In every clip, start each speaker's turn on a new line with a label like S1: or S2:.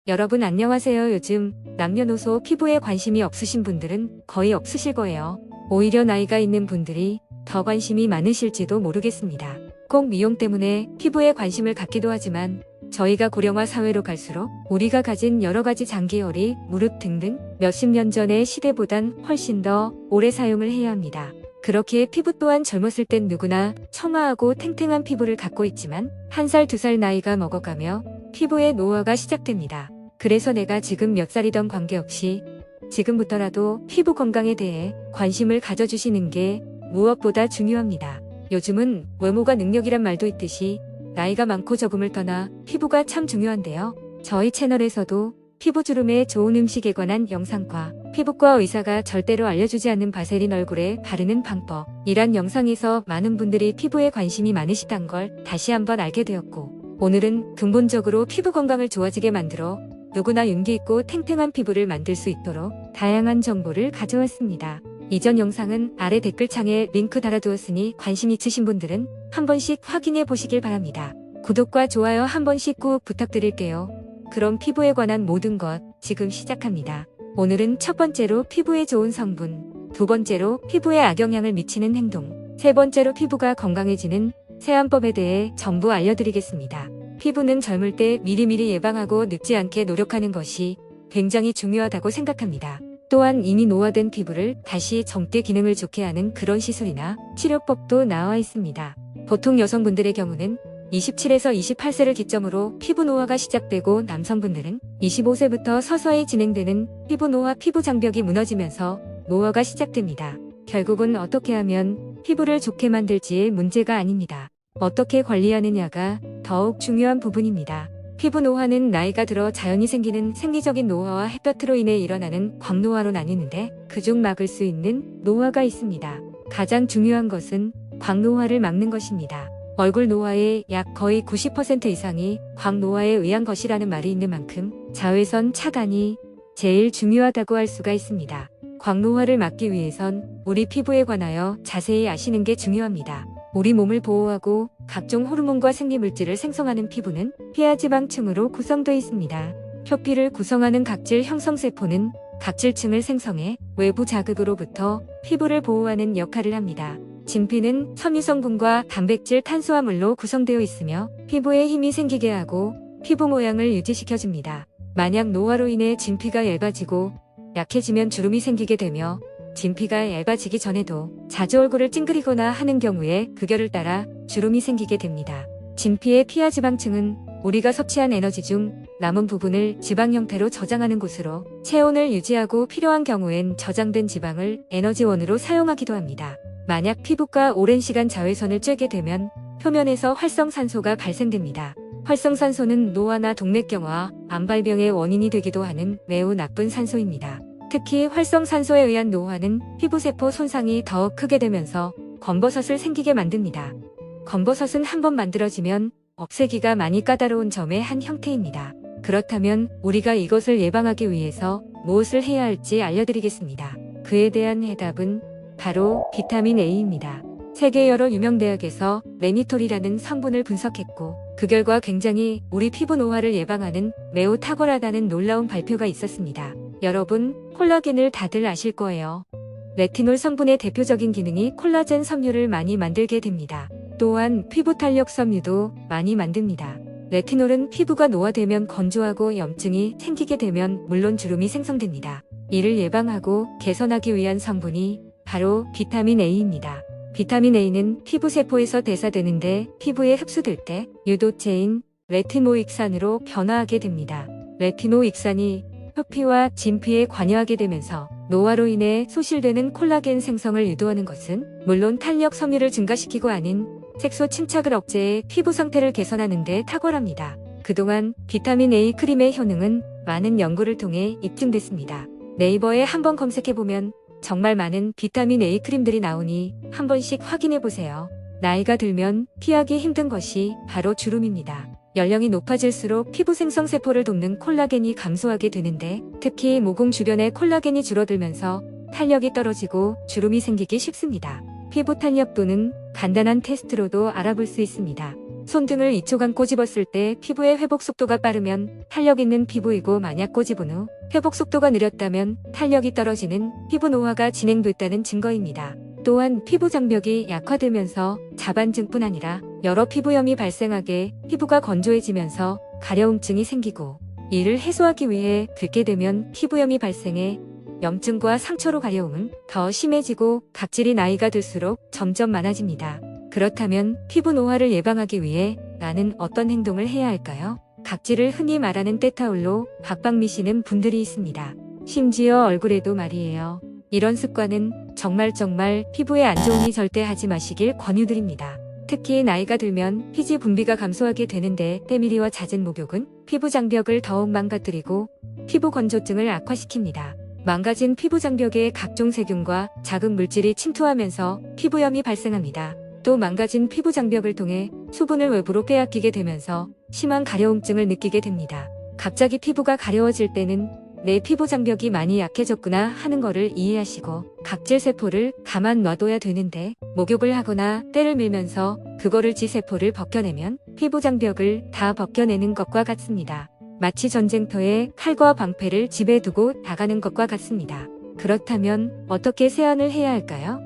S1: 여러분 안녕하세요. 요즘 남녀노소 피부에 관심이 없으신 분들은 거의 없으실 거예요. 오히려 나이가 있는 분들이 더 관심이 많으실지도 모르겠습니다. 꼭 미용 때문에 피부에 관심을 갖기도 하지만 저희가 고령화 사회로 갈수록 우리가 가진 여러 가지 장기열이, 무릎 등등 몇십 년 전의 시대보단 훨씬 더 오래 사용을 해야 합니다. 그렇기에 피부 또한 젊었을 땐 누구나 청아하고 탱탱한 피부를 갖고 있지만 1살, 2살 나이가 먹어가며 피부의 노화가 시작됩니다. 그래서 내가 지금 몇 살이던 관계없이 지금부터라도 피부 건강에 대해 관심을 가져주시는 게 무엇보다 중요합니다. 요즘은 외모가 능력이란 말도 있듯이 나이가 많고 적음을 떠나 피부가 참 중요한데요. 저희 채널에서도 피부주름에 좋은 음식에 관한 영상과 피부과 의사가 절대로 알려주지 않는 바세린 얼굴에 바르는 방법이란 영상에서 많은 분들이 피부에 관심이 많으시단 걸 다시 한번 알게 되었고, 오늘은 근본적으로 피부 건강을 좋아지게 만들어 누구나 윤기 있고 탱탱한 피부를 만들 수 있도록 다양한 정보를 가져왔습니다. 이전 영상은 아래 댓글창에 링크 달아두었으니 관심 있으신 분들은 한 번씩 확인해 보시길 바랍니다. 구독과 좋아요 한 번씩 꼭 부탁드릴게요. 그럼 피부에 관한 모든 것 지금 시작합니다. 오늘은 첫 번째로 피부에 좋은 성분, 두 번째로 피부에 악영향을 미치는 행동, 세 번째로 피부가 건강해지는 세안법에 대해 전부 알려드리겠습니다. 피부는 젊을 때 미리미리 예방하고 늙지 않게 노력하는 것이 굉장히 중요하다고 생각합니다. 또한 이미 노화된 피부를 다시 젊게 기능을 좋게 하는 그런 시술이나 치료법도 나와 있습니다. 보통 여성분들의 경우는 27에서 28세를 기점으로 피부 노화가 시작되고, 남성분들은 25세부터 서서히 진행되는 피부 노화, 피부 장벽이 무너지면서 노화가 시작됩니다. 결국은 어떻게 하면 피부를 좋게 만들지의 문제가 아닙니다. 어떻게 관리하느냐가 더욱 중요한 부분입니다. 피부 노화는 나이가 들어 자연히 생기는 생리적인 노화와 햇볕으로 인해 일어나는 광노화로 나뉘는데, 그중 막을 수 있는 노화가 있습니다. 가장 중요한 것은 광노화를 막는 것입니다. 얼굴 노화의 약 거의 90% 이상이 광노화에 의한 것이라는 말이 있는 만큼 자외선 차단이 제일 중요하다고 할 수가 있습니다. 광노화를 막기 위해선 우리 피부에 관하여 자세히 아시는 게 중요합니다. 우리 몸을 보호하고 각종 호르몬과 생리물질을 생성하는 피부는 피하지방층으로 구성되어 있습니다. 표피를 구성하는 각질 형성세포는 각질층을 생성해 외부 자극으로부터 피부를 보호하는 역할을 합니다. 진피는 섬유성분과 단백질, 탄수화물로 구성되어 있으며 피부에 힘이 생기게 하고 피부 모양을 유지시켜줍니다. 만약 노화로 인해 진피가 얇아지고 약해지면 주름이 생기게 되며, 진피가 얇아지기 전에도 자주 얼굴을 찡그리거나 하는 경우에 그 결을 따라 주름이 생기게 됩니다. 진피의 피하지방층은 우리가 섭취한 에너지 중 남은 부분을 지방 형태로 저장하는 곳으로 체온을 유지하고 필요한 경우엔 저장된 지방을 에너지원으로 사용하기도 합니다. 만약 피부가 오랜 시간 자외선을 쬐게 되면 표면에서 활성산소가 발생됩니다. 활성산소는 노화나 동맥경화, 암발병의 원인이 되기도 하는 매우 나쁜 산소입니다. 특히 활성산소에 의한 노화는 피부세포 손상이 더 크게 되면서 검버섯을 생기게 만듭니다. 검버섯은 한번 만들어지면 없애기가 많이 까다로운 점의 한 형태입니다. 그렇다면 우리가 이것을 예방하기 위해서 무엇을 해야 할지 알려드리겠습니다. 그에 대한 해답은 바로 비타민 A입니다. 세계 여러 유명 대학에서 레니톨이라는 성분을 분석했고, 그 결과 굉장히 우리 피부 노화를 예방하는 매우 탁월하다는 놀라운 발표가 있었습니다. 여러분, 콜라겐을 다들 아실 거예요. 레티놀 성분의 대표적인 기능이 콜라겐 섬유를 많이 만들게 됩니다. 또한 피부 탄력 섬유도 많이 만듭니다. 레티놀은 피부가 노화되면 건조하고 염증이 생기게 되면 물론 주름이 생성됩니다. 이를 예방하고 개선하기 위한 성분이 바로 비타민 A입니다. 비타민 A는 피부세포에서 대사되는데 피부에 흡수될 때 유도체인 레티노익산으로 변화하게 됩니다. 레티노익산이 표피와 진피에 관여하게 되면서 노화로 인해 소실되는 콜라겐 생성을 유도하는 것은 물론 탄력 섬유를 증가시키고 아닌 색소 침착을 억제해 피부 상태를 개선하는 데 탁월합니다. 그동안 비타민 A 크림의 효능은 많은 연구를 통해 입증됐습니다. 네이버에 한번 검색해보면 정말 많은 비타민 A 크림들이 나오니 한 번씩 확인해보세요. 나이가 들면 피하기 힘든 것이 바로 주름입니다. 연령이 높아질수록 피부 생성세포를 돕는 콜라겐이 감소하게 되는데, 특히 모공 주변의 콜라겐이 줄어들면서 탄력이 떨어지고 주름이 생기기 쉽습니다. 피부 탄력도는 간단한 테스트로도 알아볼 수 있습니다. 손등을 2초간 꼬집었을 때 피부의 회복 속도가 빠르면 탄력 있는 피부이고, 만약 꼬집은 후 회복 속도가 느렸다면 탄력이 떨어지는 피부 노화가 진행됐다는 증거입니다. 또한 피부 장벽이 약화되면서 자반증뿐 아니라 여러 피부염이 발생하게 피부가 건조해지면서 가려움증이 생기고, 이를 해소하기 위해 긁게 되면 피부염이 발생해 염증과 상처로 가려움은 더 심해지고 각질이 나이가 들수록 점점 많아집니다. 그렇다면 피부 노화를 예방하기 위해 나는 어떤 행동을 해야 할까요? 각질을 흔히 말하는 때타올로 박박 미시는 분들이 있습니다. 심지어 얼굴에도 말이에요. 이런 습관은 정말 피부에 안 좋으니 절대 하지 마시길 권유드립니다. 특히 나이가 들면 피지 분비가 감소하게 되는데, 때밀이와 잦은 목욕은 피부 장벽을 더욱 망가뜨리고 피부 건조증을 악화시킵니다. 망가진 피부 장벽에 각종 세균과 자극 물질이 침투하면서 피부염이 발생합니다. 또 망가진 피부 장벽을 통해 수분을 외부로 빼앗기게 되면서 심한 가려움증을 느끼게 됩니다. 갑자기 피부가 가려워질 때는 내 피부 장벽이 많이 약해졌구나 하는 거를 이해하시고 각질 세포를 가만 놔둬야 되는데, 목욕을 하거나 때를 밀면서 그거를 지세포를 벗겨내면 피부 장벽을 다 벗겨내는 것과 같습니다. 마치 전쟁터에 칼과 방패를 집에 두고 나가는 것과 같습니다. 그렇다면 어떻게 세안을 해야 할까요?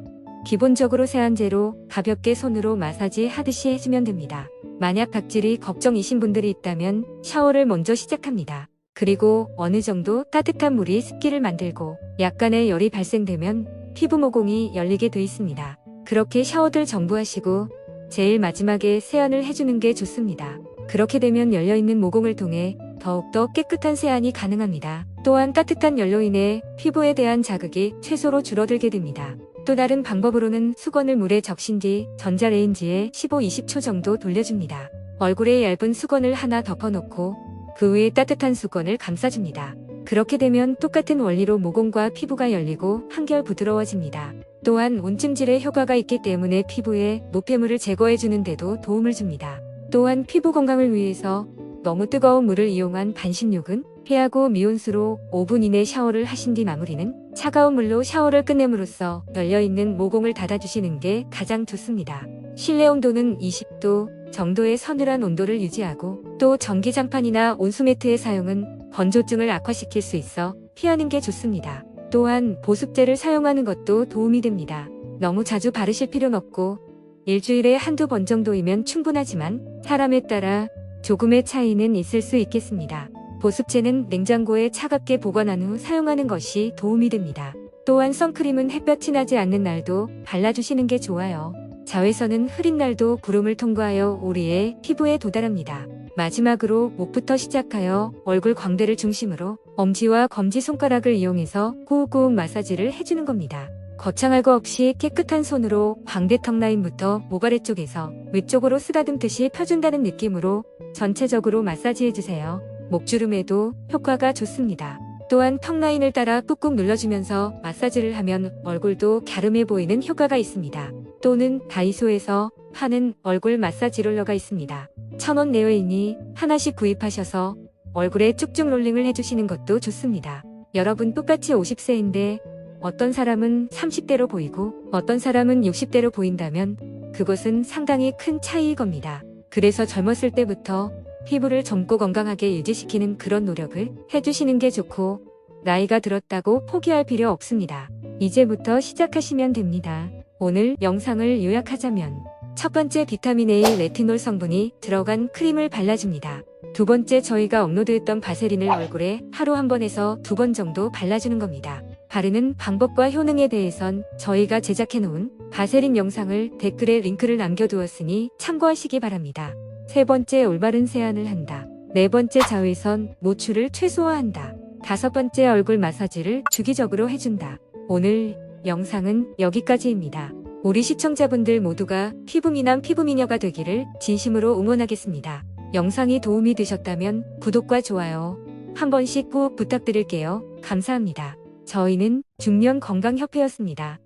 S1: 기본적으로 세안제로 가볍게 손으로 마사지 하듯이 해주면 됩니다. 만약 각질이 걱정이신 분들이 있다면 샤워를 먼저 시작합니다. 그리고 어느 정도 따뜻한 물이 습기를 만들고 약간의 열이 발생되면 피부 모공이 열리게 돼 있습니다. 그렇게 샤워들 전부 하시고 제일 마지막에 세안을 해주는 게 좋습니다. 그렇게 되면 열려있는 모공을 통해 더욱더 깨끗한 세안이 가능합니다. 또한 따뜻한 열로 인해 피부에 대한 자극이 최소로 줄어들게 됩니다. 또 다른 방법으로는 수건을 물에 적신 뒤 전자레인지에 15-20초 정도 돌려줍니다. 얼굴에 얇은 수건을 하나 덮어놓고 그 위에 따뜻한 수건을 감싸줍니다. 그렇게 되면 똑같은 원리로 모공과 피부가 열리고 한결 부드러워집니다. 또한 온찜질에 효과가 있기 때문에 피부에 노폐물을 제거해주는 데도 도움을 줍니다. 또한 피부 건강을 위해서 너무 뜨거운 물을 이용한 반신욕은 피하고 미온수로 5분 이내 샤워를 하신 뒤 마무리는 차가운 물로 샤워를 끝냄으로써 열려있는 모공을 닫아주시는 게 가장 좋습니다. 실내 온도는 20도 정도의 서늘한 온도를 유지하고, 또 전기장판이나 온수매트의 사용은 건조증을 악화시킬 수 있어 피하는 게 좋습니다. 또한 보습제를 사용하는 것도 도움이 됩니다. 너무 자주 바르실 필요는 없고 일주일에 한두 번 정도이면 충분하지만 사람에 따라 조금의 차이는 있을 수 있겠습니다. 보습제는 냉장고에 차갑게 보관한 후 사용하는 것이 도움이 됩니다. 또한 선크림은 햇볕이 나지 않는 날도 발라주시는 게 좋아요. 자외선은 흐린 날도 구름을 통과하여 우리의 피부에 도달합니다. 마지막으로 목부터 시작하여 얼굴 광대를 중심으로 엄지와 검지손가락을 이용해서 꾹꾹 마사지를 해주는 겁니다. 거창할 거 없이 깨끗한 손으로 광대턱 라인부터 모가리 쪽에서 위쪽으로 쓰다듬듯이 펴준다는 느낌으로 전체적으로 마사지해주세요. 목주름에도 효과가 좋습니다. 또한 턱 라인을 따라 꾹꾹 눌러주면서 마사지를 하면 얼굴도 갸름해 보이는 효과가 있습니다. 또는 다이소에서 파는 얼굴 마사지 롤러가 있습니다. 1,000원 내외이니 하나씩 구입하셔서 얼굴에 쭉쭉 롤링을 해주시는 것도 좋습니다. 여러분 똑같이 50세인데 어떤 사람은 30대로 보이고 어떤 사람은 60대로 보인다면 그것은 상당히 큰 차이일 겁니다. 그래서 젊었을 때부터 피부를 젊고 건강하게 유지시키는 그런 노력을 해주시는 게 좋고, 나이가 들었다고 포기할 필요 없습니다. 이제부터 시작하시면 됩니다. 오늘 영상을 요약하자면, 첫 번째, 비타민 A 레티놀 성분이 들어간 크림을 발라줍니다. 두 번째, 저희가 업로드했던 바세린을 얼굴에 하루 1번에서 2번 정도 발라주는 겁니다. 바르는 방법과 효능에 대해선 저희가 제작해놓은 바세린 영상을 댓글에 링크를 남겨두었으니 참고하시기 바랍니다. 세 번째, 올바른 세안을 한다. 네 번째, 자외선 노출을 최소화한다. 다섯 번째, 얼굴 마사지를 주기적으로 해준다. 오늘 영상은 여기까지입니다. 우리 시청자분들 모두가 피부미남 피부미녀가 되기를 진심으로 응원하겠습니다. 영상이 도움이 되셨다면 구독과 좋아요 한 번씩 꼭 부탁드릴게요. 감사합니다. 저희는 중년건강협회였습니다.